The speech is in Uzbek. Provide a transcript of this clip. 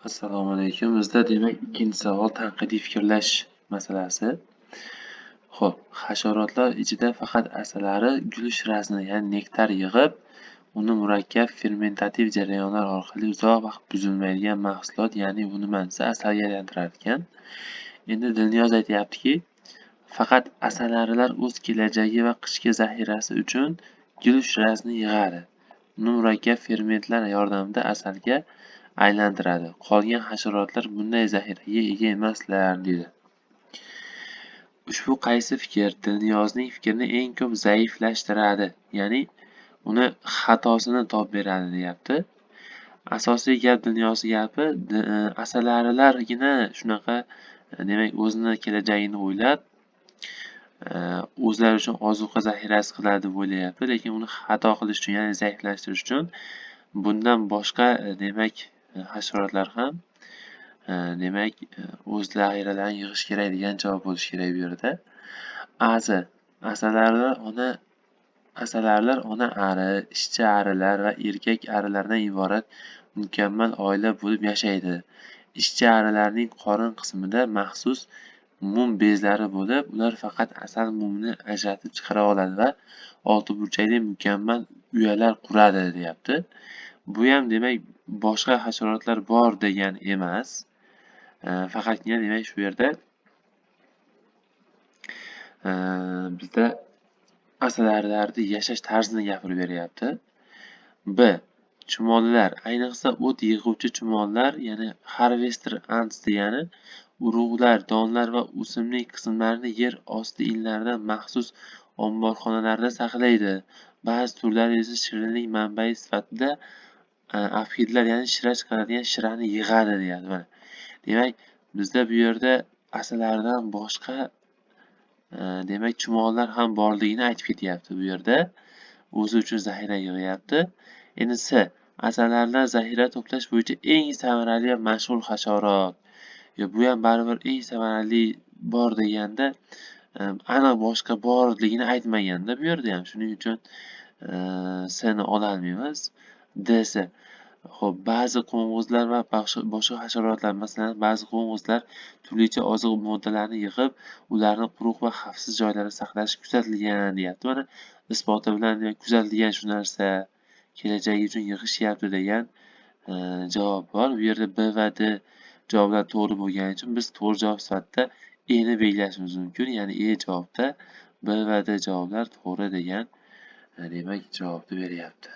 Assalomu alaykum. Bizda demak ikkinchi savol tanqidiy fikrlash masalasi. Xo'p, hasharotlar ichida faqat asalari gul shirasini, ya'ni nektar yig'ib, uni murakkab fermentativ jarayonlar orqali uzoq vaqt buzilmaydigan mahsulot, ya'ni bu nima desa asalga aylantirar ekan. Endi Dilniyoz aytyaptiki, faqat asalarilar o'z kelajagi va qishki zaxirasi uchun gul shirasini yig'adi. Uni murakkab fermentlar yordamida asalga aylantiradi. Qolgan hasharotlar bunday zaxiraga ega emaslar, dedi. Ushbu qaysi fikr Dilniyozning fikrini eng ko'p zaiflashtiradi, ya'ni uni xatosini topib beradi, deyapti. Asosiy gap Dilniyozning gapi, asalarilargina shunaqa, demak, o'zini kelajagini o'ylab, o'zlari uchun ozuqa zaxirasi qiladi deb o'ylayapti, lekin uni xato qilish uchun, ya'ni zaiflashtirish uchun bundan boshqa, demak, hasharotlar ham demak o'z zaxiralarini yig'ish kerak degan javob bo'lishi kerak bu yerda. A'zi asalarilar ona ari, ishchi arilar va erkak arilardan iborat mukammal oila bo'lib yashaydi. Ishchi arilarning qorin qismida maxsus mum bezlari bo'lib, ular faqat asal mumini ajratib chiqara oladi va oltiburchakli mukammal uyalar quradi, deyapti. Bu ham demak boshqa hasharotlar bor degan emas. Faqatgina demak shu yerda bizda asalarilarni yashash tarzini gapirib beryapti. B. Chumollar, ayniqsa o't yig'uvchi chumollar, ya'ni harvester ants degani urug'lar, donlar va o'simlik qismlarini yer osti inlaridan maxsus omborxonalarda saqlaydi. Ba'zi turlari esa shirinlik manbai sifatida afhidlar, ya'ni shira chiqaradigan shirani yig'adi, deyapti. Mana. Demak, bizda bu yerda asalaridan boshqa demak chumollar ham borligini aytib ketyapti bu yerda. O'zi uchun zaxira yig'yapti. Endi S. Asalarilar zaxira to'plash bo'yicha eng samarali va mashhur hasharot. Bu ham baribir eng samarali bor deganda aniq boshqa borligini aytmaganda bu yerda ham. Shuning uchun S'ni ololmaymiz. D esa xo'p, ba'zi qo'ng'izlar va boshqa hasharotlar, masalan, ba'zi qo'ng'izlar turlicha oziq moddalarni yig'ib, ularni quruq va xavfsiz joylarda saqlashi kuzatilgan, deyapti. Mana isboti bilan kuzatilgan shu narsa kelajagi uchun yig'ishyapti degan javob bor. Bu yerda B va D javoblar to'g'ri bo'lgani uchun biz to'g'ri javob sifatida E ni belgilashimiz mumkin. Ya'ni E javobda B va D javoblar to'g'ri degan demak javobni beryapti.